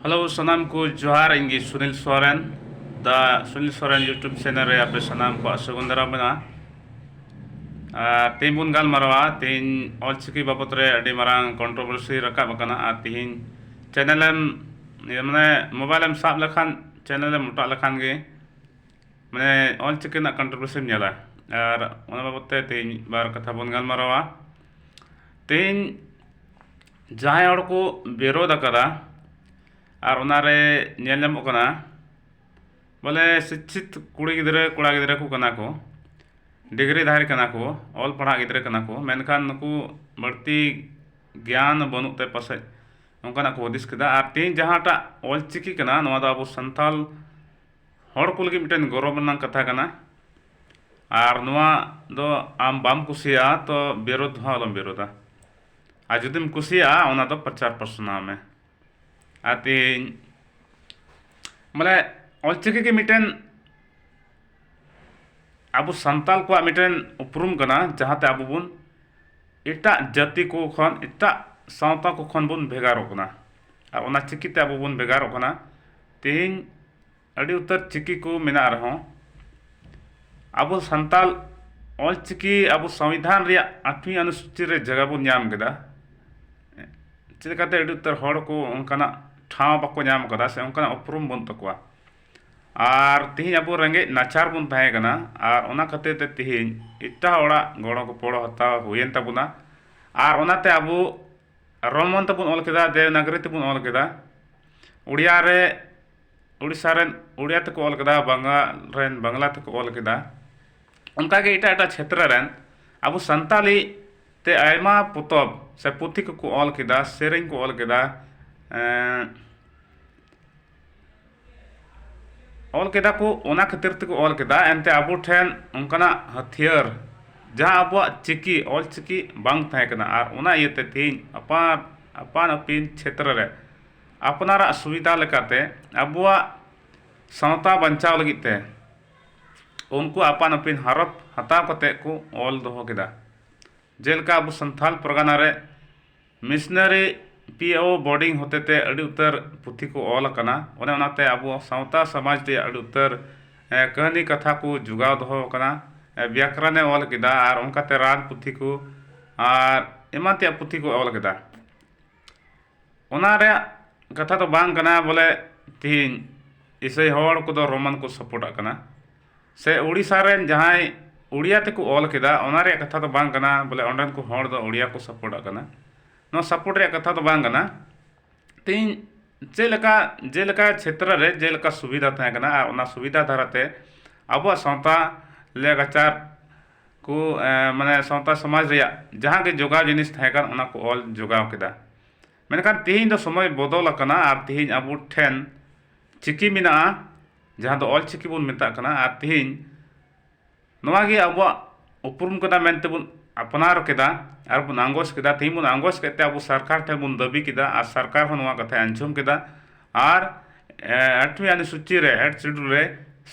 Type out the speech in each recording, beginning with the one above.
Hello सनाम को जोहार इंगी सुनील सोरेन दा सुनील सोरेन यूट्यूब चैनल रे आपे सनाम को सगुंदरा बना तीन बुन गाल मारवा तीन ऑलचिकी बाबत रे अडी मारांग कंट्रोवर्सी रकाब कना तीन चैनल माने मोबाइल एम साब लखान चैनल मोटा लखान गे माने ऑलचिकी ना कंट्रोवर्सी नेला और ओना बाबत ते तीन बार कथा बुन गाल मारवा तीन जहां हड़ को विरोध अकदा और उनारे नेल नामो कना बोले शिक्षित कुड़ी गिद्रे कोड़ा गिद्रे को कना को डिग्री धारी कना को ऑल पढ़ा गिद्रे कना को मेनखान नुकु बढ़ती ज्ञान बनुते पासे उनका को हदिस केदा और तीन जहांटा ऑलचिकी कना नवा दा अबो संथाल हड़ को लगी मिटन गौरव रनांग कथा कना और नवा दो आम बाम कुसिया तो विरोध हो अलम विरोधा आ जुदिम कुसिया ओना दो प्रचार प्रसार में आती माने ऑलचिकी के मिटन अब संताल को मिटन उपरुम कना जहाते अब बुन इटा जाति को खन इटा सावता को खन बुन भेगारो कना और ओना चिकी ते अब बुन भेगारो कना तीन अड़ी उत्तर चिकी को मिना रहो अब संताल ऑलचिकी अब संविधान रे 8वीं अनुसूची रे जगह बुन नाम केदा चिकाते अड़ी उत्तर हड़ को उनकाना ठाव बाको नाम कदा से उनका उपरुम बन तकवा और तिहिन अब रेंगे नाचार बन तहे कना और ओना खातिर ते तिहिन इटा ओड़ा गड़ो को पड़ो हता हुयन तबुना और ओनाते अब रोमन तबुन ऑल केदा देवनागरी तबुन ऑल केदा उड़िया रे उड़ीसा रेन उड़िया तक ऑल केदा बांग्ला तक ऑल केदा उनका के इटा क्षेत्र रेन अब संताली ते आयमा पुतब से पुथी को ऑल केदा सेरें को ऑल केदा ऑल केदा को ओना खातिर तक ऑल केदा एनते अब ठेन उनकाना हथियार जहां अब चिकी ऑल चिकी बांग थाहे कना और ओना इयते तीन अपान अपिन क्षेत्र रे अपनारा सुविधा लेकाते अबुआ सावता बंचाव लगिते उनको अपान अपिन हरफ हताव कते को ऑल दोहो केदा जेलका अब संथाल परगना रे मिशनरी पीओ बोर्डिंग होते ते अड़ी उत्तर पुथी को ऑल कना ओने ओनाते अब सावता समाज ते अड़ी उत्तर कहानी कथा को जुगाव दो कना व्याकरण ऑल केदा और उनकाते राग पुथी को और एमाते पुथी को ऑल केदा ओना रे कथा तो बांग कना बोले तीन इसे हड़ को रोमन को सपोर्ट कना से उड़ीसा रेन जहां उड़िया ते को ऑल केदा ओना रे कथा तो बांग कना बोले ओंडन को हड़ दो उड़िया को सपोर्ट कना नो सपोर्ट रे कथा तो बांग कना तीन जेलका क्षेत्र रे जेलका सुविधा था कना और ओना सुविधा धाराते अब सावता लेगाचार को माने सावता समाज रे जहां के जोगा जिनिस था कन ओना को ऑल जोगाव केदा मेनखान तिहिन दो समय बदल कना और तिहिन अब ठेन चिकी मिना जहां दो ऑल चिकी बुन मेता कना और तिहिन नवा गे अब उपरुम कदा मेनते बुन अपनार केदा और बुन आंगोस केदा तिहिन बुन आंगोस केते अब सरकार ठे बुन दबी केदा और सरकार होनवा कथा अंजुम केदा और 8वीं अनुसूची रे हेड शेड्यूल रे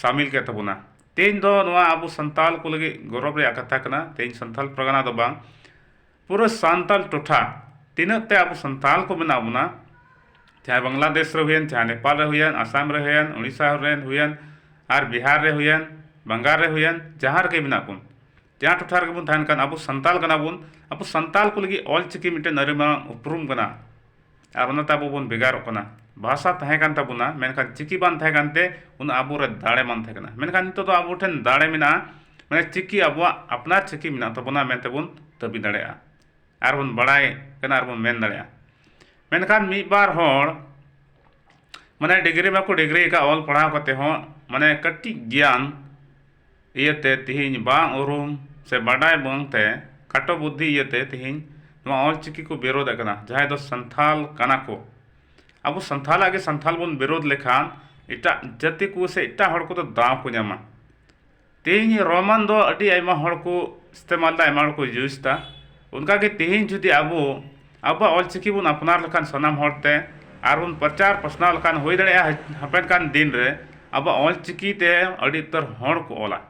शामिल के तबुना तेन दो नवा अब संताल को लगे गौरव रे कथा कना तेन संताल प्रगना दो बांग पूरा संताल टोठा तीनते अब संताल को बना बुना चाहे बांग्लादेश रे हुयन चाहे नेपाल रे हुयन आसाम रे हुयन उड़ीसा रे हुयन और बिहार रे हुयन बंगाल रे हुयन जहां के बिना बुन जहां टोठा रे बुन थान कन अब संताल कना बुन अब संताल को लगी ऑल चिकी मिटे नरेमा उपरुम कना और ओना ताबो बुन बेगार कना भाषा तहे कान ताबुना मेनखान चिकी बान तहे कानते उन आबो रे दाड़े मान तहे कना मेनखान तो आबो ठेन दाड़े मिना माने चिकी आबो अपना चिकी मिना तबुना मेनते बुन तबी दाड़ेया और बुन बड़ाई कना और बुन मेन दाड़ेया मेनखान मी बार हड़ माने डिग्री में को डिग्री का ऑल पढ़ाव करते हो माने कट्टी ज्ञान इयते तिहिन बांग उरुम से बड़ाई बंगते खाटो बुद्धि इयते तिहिन नवा ऑल चिकी को विरोध कना जहां दो संथाल कना को अब संथाल आगे संथाल बुन विरोध लेखान इटा जाति को से इटा हड़ को तो दाव को नामा तिहिन रोमन दो अटी आयमा हड़ को इस्तेमाल दा आयमा हड़ को यूज ता उनका के तिहिन जुदी अब ऑल चिकी बुन अपनार लेखान सनाम हड़ते और उन प्रचार प्रश्नाव लेखान होई दड़े हपेन कान दिन रे अब ऑल चिकी ते अड़ी उत्तर हड़ को ओला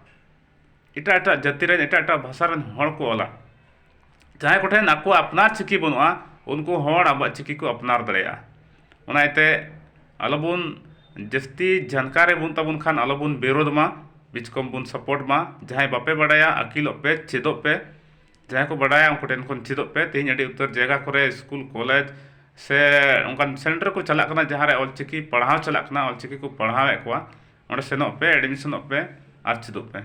इटा जाति रेन इटा भाषा रेन हड़ को ओला जहां को ठेन आको अपनार चिकी बनुआ उनको हड़ अब चिकी को अपनार दड़ेया ओनाते alobun jasti जानकारी bun tabun khan alobun berod ma बिचकम बुन सपोर्ट मा जहां बापे बड़ाया अकिलों पे चेदों पे जहां को बड़ाया उनको टेन को चेदों पे तेज अड़ी उत्तर जगह करे स्कूल कॉलेज से उनका सेंटर को चला करना जहां रे ऑलचिकी पढ़ाव चला करना ऑलचिकी को पढ़ाव एक हुआ और सेनों पे एडमिशनों पे और चेदों पे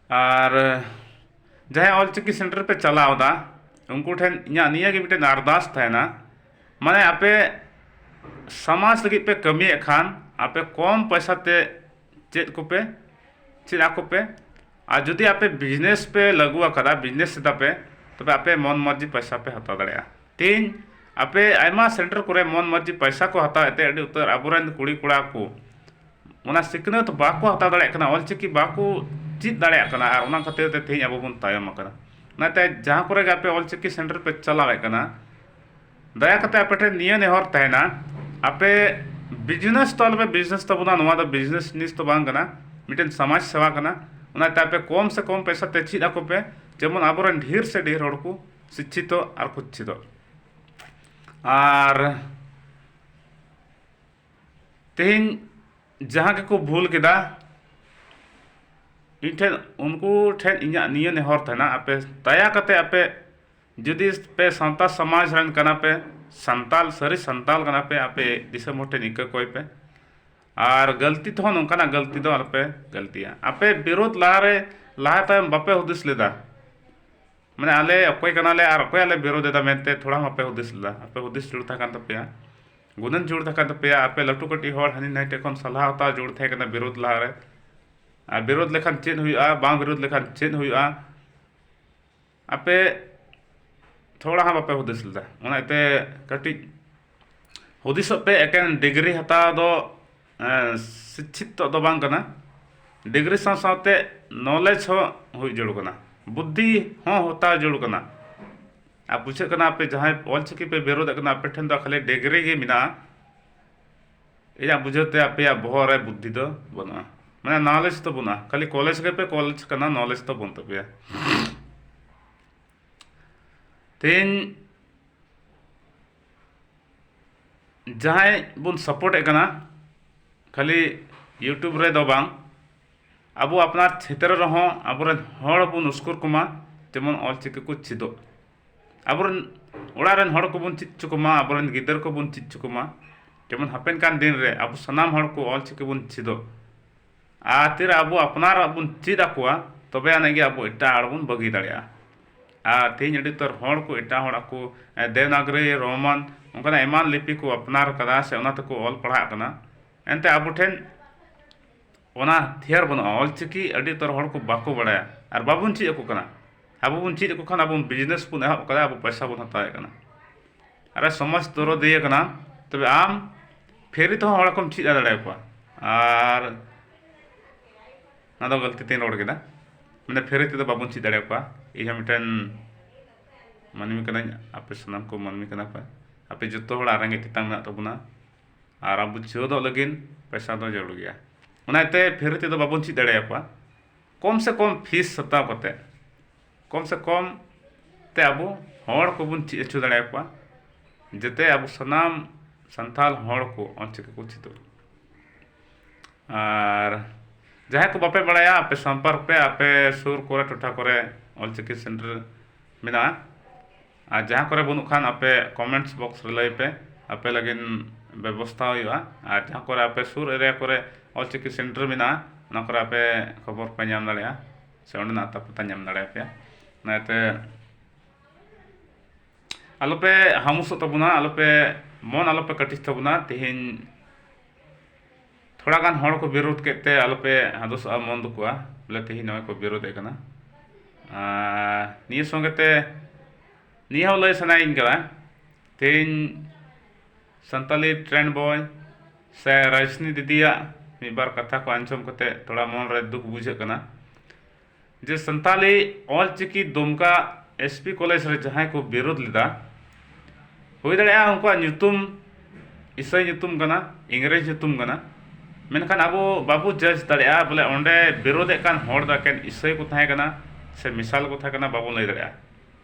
और जहां ऑलचिकी सेंटर पे चला होता उनको टेन इन्या निया की बिटे नारदास था ना माने आपे समाज लगी पे कमी खान आपे कम पैसा ते चेद को पे चेद आको पे और जुदी आपे बिजनेस पे लगुआ करा बिजनेस से पे तबे आपे मन मर्जी पैसा पे हता दड़या तीन आपे आयमा सेंटर करे मन मर्जी पैसा को हता एते अडी उतर अबुरन कुड़ी कुड़ा को ओना सिकनत बाको हता दड़या कना ऑलचिकी बाको चीज दड़या कना और ओना खातिर ते तेज अब बुन तायम कना नाते जहां करे आपे ऑलचिकी सेंटर पे चलावे कना दया कते आपे ठे निया नेहर तहना आपे बिजनेस तल पे बिजनेस तबना नवा द बिजनेस निस तो बांग कना मिटन समाज सेवा कना उना तापे कम से कम पैसा ते चीज आको पे जेमन आबरन ढेर से ढेर हड़ को शिक्षित और कुछित और तेन जहां के को भूल केदा इठे उनको ठेन इन्या निया नेहर थना आपे दया कते आपे जुदी पे संता समाज रन कना पे संताल सरी संताल कना पे आपे दिसम होटे निक कोई पे और गलती तो नौका ना गलती दो आपे गलतियां आपे विरोध लारे लाहा तायम बापे हुदिस लेदा माने आले अकोय कनाले और अकोय आले विरोध देदा मेनते थोड़ा आपे हुदिस लेदा आपे हुदिस जुड़ था कान तपेया गुनन जुड़ था कान तपेया आपे लटू कटी होड़ हनी नाइटे कोन सलाह होता जुड़ थे कना विरोध लारे आ विरोध लेखान चेन हुआ बांग विरोध लेखान चेन हुआ आपे थोड़ा हाँ बापे हुदिस लेदा ओना इते कटी हुदिस पे एकेन डिग्री हता दो शिक्षित तो बांग कना डिग्री साथ साथे नॉलेज हो हुई जरूर कना बुद्धि हो होता जरूर कना आप पूछे कना पे जहां ऑलचिकी पे विरोध कना पे ठेन दो खाली डिग्री गे मिना इया बुझते आपे बहर रे बुद्धि दो बना माने नॉलेज तो बना खाली कॉलेज के पे कॉलेज कना नॉलेज तो बन तबे तेन जहां बुन सपोर्ट कना खाली यूट्यूब रे दो बांग अब अपना क्षेत्र रहो अबरन हड़ बुन उसकुर कुमा जेमन ऑलचिकी को चिदो अबरन ओड़ारन हड़ को बुन चिद चुकुमा अबरन गिदर को बुन चिद चुकुमा जेमन हापेन कान दिन रे अब सनाम हड़ को ऑलचिकी बुन चिदो आतिर अब अपनार बुन चिद आकुआ तबे आनेगे अब एटा आड़ बुन बगी दाड़िया तेज अड़ी तर हड़ को एटा हड़ को देवनागरी रोमन उनका एमान लिपि को अपनार कदा से ओना तको ऑल पढ़ा कना एनते अब ठेन ओना थियर बन ऑलचिकी अड़ी तर हड़ को बाको बड़ाया और बाबुन चीज को कना अब बुन चीज को खान अब बिजनेस बुन एहब कदा अब पैसा बुन हताए कना अरे समझ तोरो दिए कना तबे आम फेरी तो हड़ को चीज दाड़े को और ना दो गलती तीन रोड केदा मैंने फेरी ते बाबुन चीज दाड़े को इहा मिटन मानमी कना आपे सनाम को मानमी कना पे आपे जतो हड़ आरंगे तितांग ना तबुना और अब चोदो लगिन पैसा दो जरूर गया उनाते फेरी ते बाबुन चीज दाड़े को कम से कम फीस हताव कते कम से कम ते अब हड़ को बुन चीज अचु दाड़े को जते अब सनाम संथाल हड़ को ऑलचिकी को चितो और जहां को बापे बड़ाया आपे संपर्क पे आपे सुर कोरे टोठा कोरे ऑलचिकी सेंटर मिना और जहां करे बनु खान आपे कमेंट्स बॉक्स रे लई पे आपे लगिन व्यवस्था हुआ और जहां करे आपे सुर एरिया करे ऑलचिकी सेंटर मिना ना करे आपे खबर पे नाम दाड़िया से ओंडे ना पता नाम दाड़िया पे नाते आलोपे हामुस तबुना आलोपे मन आलोपे कटिस तबुना तेहिन थोड़ा गान हड़ को विरोध केते आलोपे हादुस मन दुकुआ बोले तेहिन नय को विरोध एकना निय संगते निय लय सनाइन करा तेहिन संताली ट्रेंड बॉय से रजनी दीदिया मिबार कथा को आंचम कते थोड़ा मन रे दुख बुझे कना जे संताली ऑलचिकी दुमका एसपी कॉलेज रे जहां को विरोध लेदा हुई दाड़िया उनको नुतुम इसई नुतुम कना इंग्रेज नुतुम कना मेनखान अब बाबू जज दाड़िया बोले ओंडे विरोध कान हड़ दा केन इसई को थाहे कना से मिसाल को थाहे कना बाबू लई दाड़िया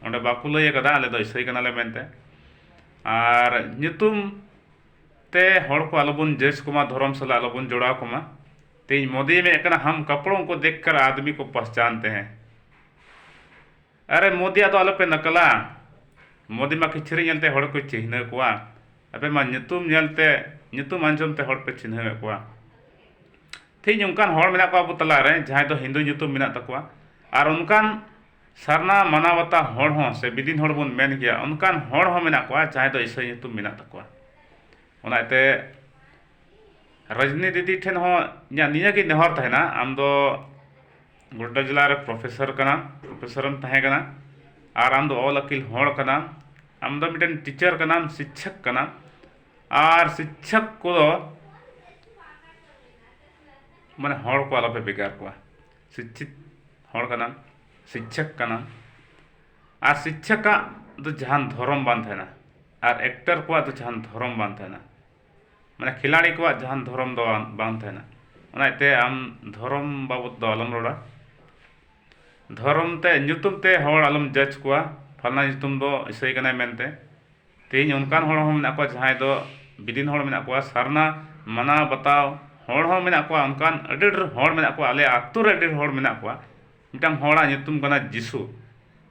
ओंडे बाकू लई कदा आले दो इसई कना ले मेनते और नुतुम ते हड़ को आलोबन जज कुमा धर्म साला आलोबन जोड़ा कुमा। तेज मोदी में कहना हम कपड़ों को देखकर आदमी को पहचानते हैं। अरे मोदी तो आलो पे नकला मोदी मा किचरी नलते हड़ को चिन्ह कुआ अबे मा ᱧᱩᱛᱩᱢ ᱧᱮᱞते ᱧᱩᱛᱩम आंजम ते हड़ पे चिन्ह कुआ। तेज उनकान हड़ मेना को अबो तला रे जहां दो हिंदू ᱧᱩᱛᱩम मेना तकुआ और उनकान सारना मानावता हड़ हो से बिदिन हड़ बन मेन गया उनकान हड़ हो मेना को जहां दो ईसाई ᱧᱩᱛᱩम मेना तकुआ। ओनाते रजनी दीदी ठेन हो निया की नेहर तहना आम दो गोड्डा जिला रे प्रोफेसर तहे कना और आम दो ऑल अकिल हड़ कना आम दो मिटन टीचर कना शिक्षक कना और शिक्षक को माने हड़ को आलोपे बेगार को शिक्षित हड़ कना शिक्षक कना और शिक्षक का तो जहान धर्म बान थेना और एक्टर को तो जहान धर्म बान थेना माने खिलाड़ी को जहान धर्म दो बान थेना। ओनाते आम धर्म बाबत दो आलम रोड़ा धर्म ते ᱧᱩᱛᱩᱢ ते हड़ आलम जज को फलना ᱧᱩᱛᱩᱢ दो ईसाई कना मेनते तेज उनकान हड़ हो मेना को जहां दो बिदिन हड़ मेना को सारना मना बताओ हड़ हो मेना को उनकान अडी हड़ मेना को आले आतु रे अडी हड़ मेना को मिटांग हड़ा ᱧᱩᱛᱩᱢ कना जिसु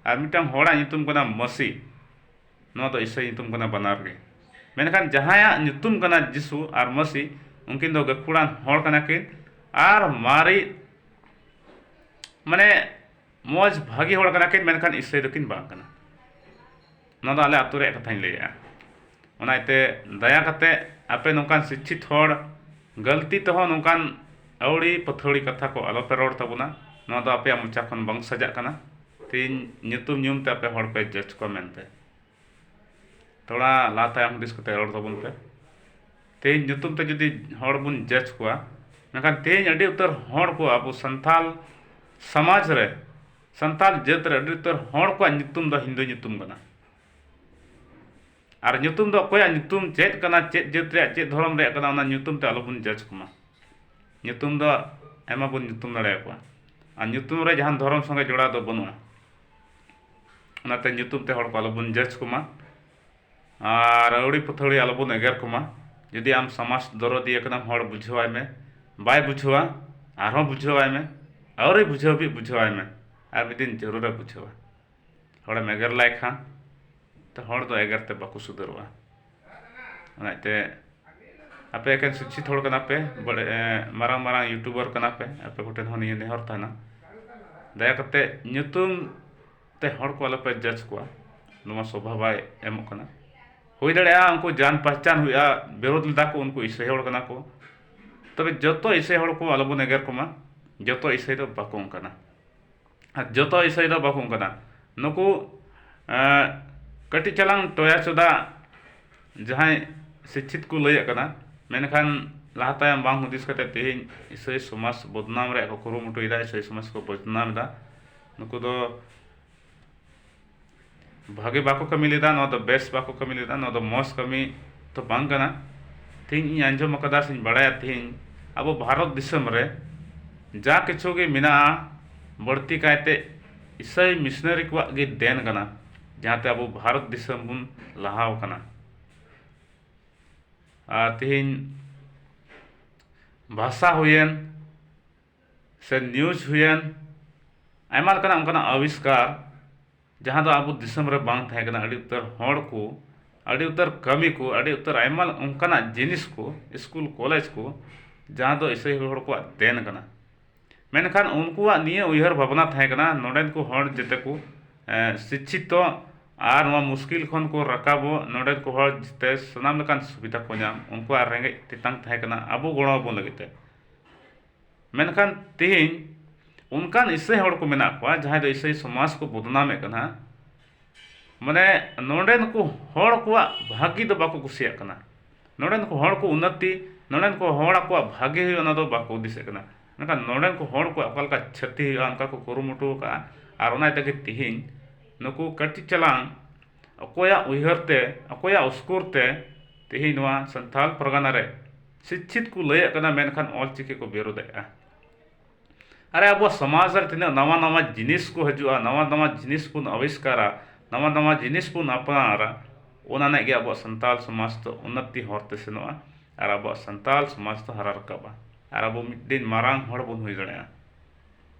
और मिटांग हड़ा ᱧᱩᱛᱩᱢ कना मसी नो तो ईसाई ᱧᱩᱛᱩᱢ कना बनार गे मेनखान जहाया ᱧᱩᱛᱩᱢ कना जिसु और मसी उनकिन दो गखुड़ान हड़ कना किन और मारी माने मौज भागी हड़ कना किन मेनखान ईसाई दकिन बांग कना नो दो आले आतु रे कथाइन लैया। ओनाते दया कते आपे नोकान शिक्षित हड़ गलती तो हो नोकान अवड़ी पथौड़ी कथा को आलो पे रोड तबुना नो दो आपे मोचा खन बांग सजा कना तीन ᱧᱩᱛᱩᱢ ᱧᱩᱢ ते आपे हड़ पे जज को मेनते थोड़ा लाता हम दिस कते रोड तबुन पे तेज ᱧᱩᱛᱩᱢ ते जदि हड़ बुन जज को मेखान तेज अडी उतर हड़ को अब संथाल समाज रे संथाल जात रे अडी उतर हड़ को ᱧᱩᱛᱩᱢ दो हिंदू ᱧᱩᱛᱩᱢ कना और ᱧᱩᱛᱩᱢ दो अकोया ᱧᱩᱛᱩम चेत कना चेत जात रे चेत धर्म रे कना ओना ᱧᱩᱛᱩᱢ ते आलो बुन जज कुमा ᱧᱩᱛᱩᱢ दो एमा बुन ᱧᱩᱛᱩम दाड़े को और ᱧᱩᱛᱩम रे जहां धर्म संगे जोड़ा दो बनुआ ओनाते ᱧᱩᱛᱩᱢ ते हड़ को आलो बुन जज कुमा और अवड़ी पथौड़ी आलो बुन एगेर कुमा यदि आम समाज दरदिया कना हड़ बुझवाय में बाय बुझवा आरो बुझवाय में और बुझव भी बुझवाय में और मिदिन जरूर बुझवा हड़ मेगर लाय खान तो हड़ दो एगर ते बाको सुधरवा। ओनाते आपे एकेन शिक्षित हड़ कना पे बड़े मारांग मारांग यूट्यूबर कना पे आपे कोटेन हो निये नेहर थाना दया कते ᱧᱩᱛᱩᱢ ते हड़ को आलोपे जज को नुमा शोभा बाय एमो कना हुई दाड़ा उनको जान पहचान हुआ विरोध लेदा को उनको ईसाई हड़ कना को तबे जतो ईसाई हड़ को आलोबन एगर कुमा जतो ईसाई दो बाको कना और जतो ईसाई दो बाको कना नुको कटी चलांग टोया चुदा जहां शिक्षित को लय कना मेनखान लाहा तायम बांग हुदिस कते तेहिन ईसाई समाज बदनाम रे को कुरुमुटु इदा ईसाई समाज को बदनाम दा नुको दो भागे बाको कमी लेदा नो दो बेस बाको कमी लेदा नो दो मौस कमी तो बांग कना तेहिन आंजम कदा सिन बड़ाया तेहिन अब भारत दिसम रे जा किछु गे मिना बढ़ती कायते ईसाई मिशनरी को गे देन कना जहां ते अब भारत दिसम बुन लहाव कना तेहिन भाषा हुयन से न्यूज हुयन आयमा लकना उनकना आविष्कार जहां दो अब दिसम रे बांग थाहे कना अडी उतर हड़ को अडी उतर कमी को अडी उतर आयमा उनकना जिनिस को स्कूल कॉलेज को जहां दो ईसाई हड़ को देन कना मेनखान उनको निये उयहर भावना थाहे कना नोडेन को हड़ जते को शिक्षित और मुश्किल खन को रकाबो नोडेन को हड़ जते सनाम लकान सुविधा को नाम उनको रेंगे तितांग थाहे कना अबो गणो बन लगिते मेनखान तेहिन उनकान ईसाई हड़ को मेना को जहां दो ईसाई समाज को बदनामे कना माने नोडेन को हड़ को भागी दो बाको कुसिया कना नोडेन को हड़ को उन्नति नोडेन को हड़ को भागी हुई ओना दो बाको दिसे कना मेनखान नोडेन को हड़ को अकल का क्षति हुआ उनका को कुरुमुटु का और ओना तके तिहिन नुकु कटी चलांग अकोया उयहरते अकोया उसकुरते तिहिन नोआ संथाल परगना रे शिक्षित को लय कना मेनखान ऑलचिकी को विरोधेगा। अरे अब समाज रे तिना नवा नवा जिनिस को हजुआ नवा नवा जिनिस पुन आविष्कारा नवा नवा जिनिस पुन अपनारा ᱚᱱᱟ ᱱᱟᱜ ᱜᱮ ᱟᱵᱚᱣᱟᱜ ᱥᱟᱱᱛᱟᱲ ᱥᱚᱢᱟᱡᱽ ᱫᱚ ᱩन्नति ᱦᱚᱨᱛᱮ ᱥᱮᱱᱚᱜᱼᱟ ᱟᱨ ᱟᱵᱚᱣᱟᱜ ᱥᱟᱱᱛᱟᱲ ᱥᱚᱢᱟᱡᱽ ᱫᱚ ᱦᱟᱨᱟ ᱨᱟᱠᱟᱵᱼᱟ ᱟᱨ ᱟᱵᱚ ᱢᱤᱫᱴᱮᱱ ᱢᱟᱨᱟᱝ ᱦᱚᱲ ᱵᱚᱱ ᱦᱩᱭ ᱫᱟᱲᱮᱭᱟᱜᱼᱟ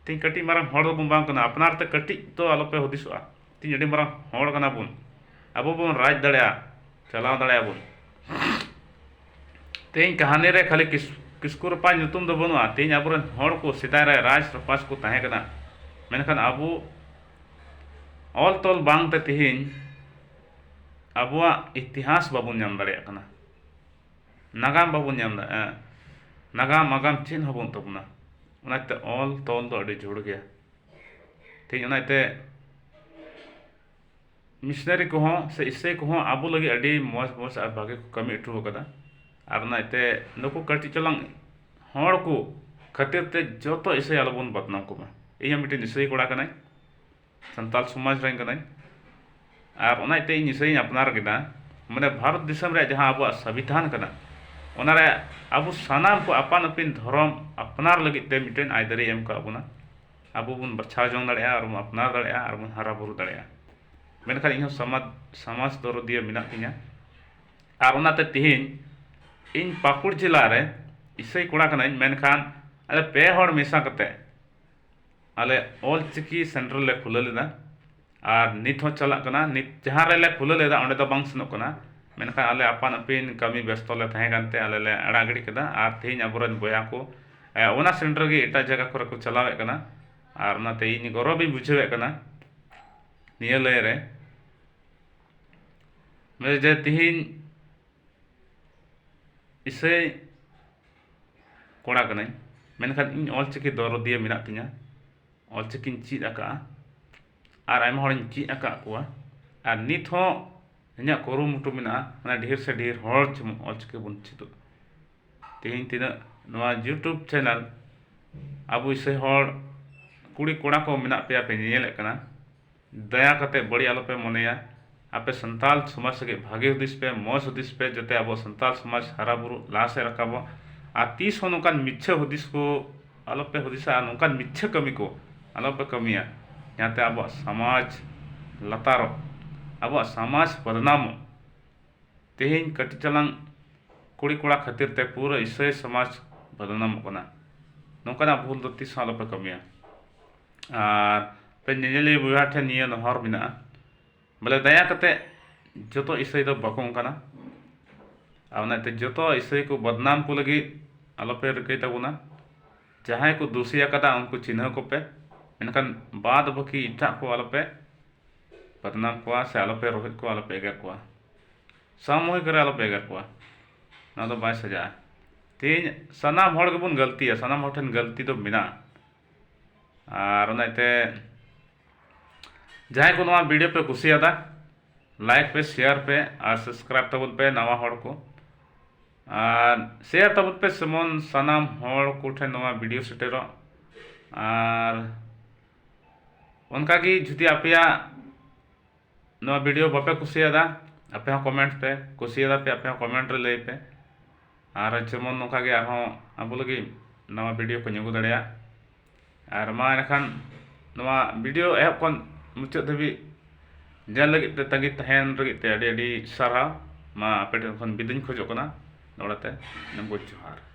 ᱛᱤᱧ ᱠᱟᱹᱴᱤᱡ ᱢᱟᱨᱟᱝ ᱦᱚᱲ ᱫᱚᱵᱚᱱ ᱵᱟᱝ ᱠᱟᱱᱟ ᱟᱯᱱᱟᱨ ᱛᱮ ᱠᱟᱹᱴᱤᱡ ᱫᱚ ᱟᱞᱚᱯᱮ ᱦᱩᱫᱤᱥᱚᱜᱼᱟ ᱛᱤᱧ ᱟᱹᱰᱤ ᱢᱟᱨᱟᱝ ᱦᱚᱲ ᱠᱟᱱᱟ ᱵᱚᱱ ᱟᱵᱚ ᱵᱚᱱ ᱨᱟᱡᱽ ᱫᱟᱲᱮᱭᱟᱜᱼᱟ ᱪᱟᱞᱟᱣ ᱫᱟᱲᱮᱭᱟᱜᱼᱟ ᱵᱚᱱ ᱛᱮᱦᱮᱧ ᱠᱟᱹᱦᱱᱤ ᱨᱮ ᱠᱷᱟᱹᱞᱤ ᱠᱤᱥᱠᱩ ᱨᱟᱯᱟᱡ ᱧᱩᱛᱩᱢ ᱫᱚ ᱵᱟᱹᱱᱩᱜᱼᱟ ᱛᱮᱦᱮᱧ ᱟᱵᱚᱨᱮᱱ ᱦᱚᱲ ko ᱥᱮᱫᱟᱭ ᱨᱮ ᱨᱟᱡᱽ ᱨᱟᱯᱟᱡ ko ᱛᱟᱦᱮᱸ ᱠᱟᱱᱟ ᱢᱮᱱᱠᱷᱟᱱ ᱟᱵᱚ ᱚᱞ ᱛᱚᱞ ᱵᱟᱝᱛᱮ ᱛᱮᱦᱮᱧ ᱟᱵᱚᱣᱟᱜ ᱤᱛᱤᱦᱟᱥ babon ᱧᱟᱢ ᱫᱟᱲᱮᱭᱟᱜ ᱠᱟᱱᱟ नागाम babon ᱧᱟᱢ ᱫᱟᱲᱮᱭᱟᱜᱼᱟ नागाम आगाम चेन हबन तबना ओनाते ऑल तोल दो अड़ी जुड़ गया तेज ओनाते मिशनरी को से इसे को आबो लगे अड़ी मौज मौज और भागे कमी इटू कदा और ओनाते नुकु कटी चलांग हर को खातिर ते जतो इसे आलोबन बदनाम को इन मिट्टी इसे कोड़ा कनाई संताल समाज रें कनाई और ओनाते इन इसे अपनार केदा माने भारत दिसम रे जहां आबो संविधान कना ओनारे आबो सानाम को अपान अपिन धर्म अपनार लगी ते मिटेन आयदरी एम का अबुना आबो बुन बछा जों दाड़िया और अपनार दाड़िया और बुन हारा बुरु दाड़िया मेनखान इन समाज दरदिया मिना तिया और ओनाते तिहिन इन पाकुड़ जिला रे इसई कोड़ा कनाई मेनखान अले पे हड़ मेसा कते अले ऑल चिकी सेंट्रल ले खुला लेदा और नित हो चला कना नित जहां रे ले खुला लेदा ओंडे दो बांग सनो कना मेनखान आले अपान अपिन कमी व्यस्त ले तहे गानते आले ले अड़ागड़ी केदा और तेहिन अबरन बया को ओना सेंटर गे एटा जगह करे को चलावे कना और ओनाते इन गौरव बुझावे कना निया ले रे मे जे तेहिन इसे कोड़ा कनाई मेनखान इन ऑल चिकी दरदिया मिना तिया ऑल चिकिन चीज आका और आयमा हड़ चीज आका कोआ और नित हो ᱤᱧᱟᱹᱜ ᱠᱩᱨᱩᱢᱩᱴᱩ ᱢᱮᱱᱟᱜᱼᱟ ᱢᱟᱱᱮ ᱰᱷᱮᱨ ᱥᱮ ᱰᱷᱮᱨ ᱦᱚᱲ ᱡᱮᱢᱚᱱ ᱚᱞᱪᱤᱠᱤ ᱵᱚᱱ ᱪᱮᱫᱚᱜ ᱛᱮᱦᱮᱧ ᱛᱤᱱᱟᱹᱜ ᱱᱚᱣᱟ ᱤᱭᱩᱴᱩᱵᱽ ᱪᱮᱱᱮᱞ ᱟᱵᱚ ᱥᱮ ᱦᱚᱲ ᱠᱩᱲᱤ ᱠᱚᱲᱟ ᱠᱚ ᱢᱮᱱᱟᱜ ᱯᱮᱭᱟ ᱯᱮ ᱧᱮᱞᱮᱫ ᱠᱟᱱᱟ ᱫᱟᱭᱟ ᱠᱟᱛᱮ ᱵᱟᱹᱲᱤᱡ ᱟᱞᱚᱯᱮ ᱢᱚᱱᱮᱭᱟ ᱟᱯᱮ ᱥᱟᱱᱛᱟᱲ ᱥᱚᱢᱟᱡᱽ ᱞᱟᱹᱜᱤᱫ ᱵᱷᱟᱜᱮ ᱦᱩᱫᱤᱥ ᱯᱮ ᱢᱚᱡᱽ ᱦᱩᱫᱤᱥ ᱯᱮ ᱡᱟᱛᱮ ᱟᱵᱚ ᱥᱟᱱᱛᱟᱲ ᱥᱚᱢᱟᱡᱽ ᱦᱟᱨᱟ ᱵᱩᱨᱩ ᱞᱟᱦᱟ ᱥᱮᱫ ᱨᱟᱠᱟᱵᱚᱜ ᱟᱨ ᱛᱤᱥ ᱦᱚᱸ ᱱᱚᱝᱠᱟᱱ ᱢᱤᱪᱷᱟᱹ ᱦᱩᱫᱤᱥ ᱠᱚ ᱟᱞᱚᱯᱮ ᱦᱩᱫᱤᱥᱟ ᱱᱚᱝᱠᱟᱱ ᱢᱤᱪᱷᱟᱹ ᱠᱟᱹᱢᱤ ᱠᱚ ᱟᱞᱚᱯᱮ ᱠᱟᱹᱢᱤᱭᱟ ᱡᱟᱛᱮ ᱟᱵᱚᱣᱟᱜ ᱥᱚᱢᱟᱡᱽ ᱞᱟᱛᱟᱨᱚᱜ ᱟᱵᱚᱣᱟᱜ ᱥᱚᱢᱟᱡᱽ बदनामᱚᱜ तेहिन कटी चलांग कुड़ी कोड़ा खातिर ते पूरा ईसाई समाज बदनाम कना नौकाना भूल दो तीस साल पे कमिया और पे नेनेली बुया ठे निया नहर बिना बोले दया कते जतो ईसाई दो बको कना आवनाते जतो ईसाई को बदनाम को लगी आलोपे रकै तबुना जहां को दोषी कदा उनको चिन्ह को पे इनकन बाद बकी इटा को आलोपे बदनाम को से आलोपे रोहित को आलोपे एगर को सामूहिक आलोपे एगर को ना तो बाय सजा तेज सानाम हड़ गेबुन गलतिया सानाम हड़ ठेन गलती तो बिना और ओनाते जहां को नवा वीडियो पे कुसियादा लाइक पे शेयर पे और सब्सक्राइब तबुन पे नवा हड़ को और शेयर तबुन पे समन सानाम हड़ को ठेन नवा वीडियो सेटेरो और उनका की जुदी आपिया नवा वीडियो बापे कुसियादा आपे हाँ कमेंट पे कुसियादा पे आपे हाँ कमेंट रे लई पे और जेमन नोका गे आरों आबो लगी नवा वीडियो को ᱧᱮᱞ दाड़िया और मा एनखान नवा वीडियो एहब कोन मुचाद धबी जेल लगी ते तंगी तहन लगी ते अडी अडी सारा मा आपे ठेन खन बिदिन खोजो कना नोड़ाते नमगो जोहार।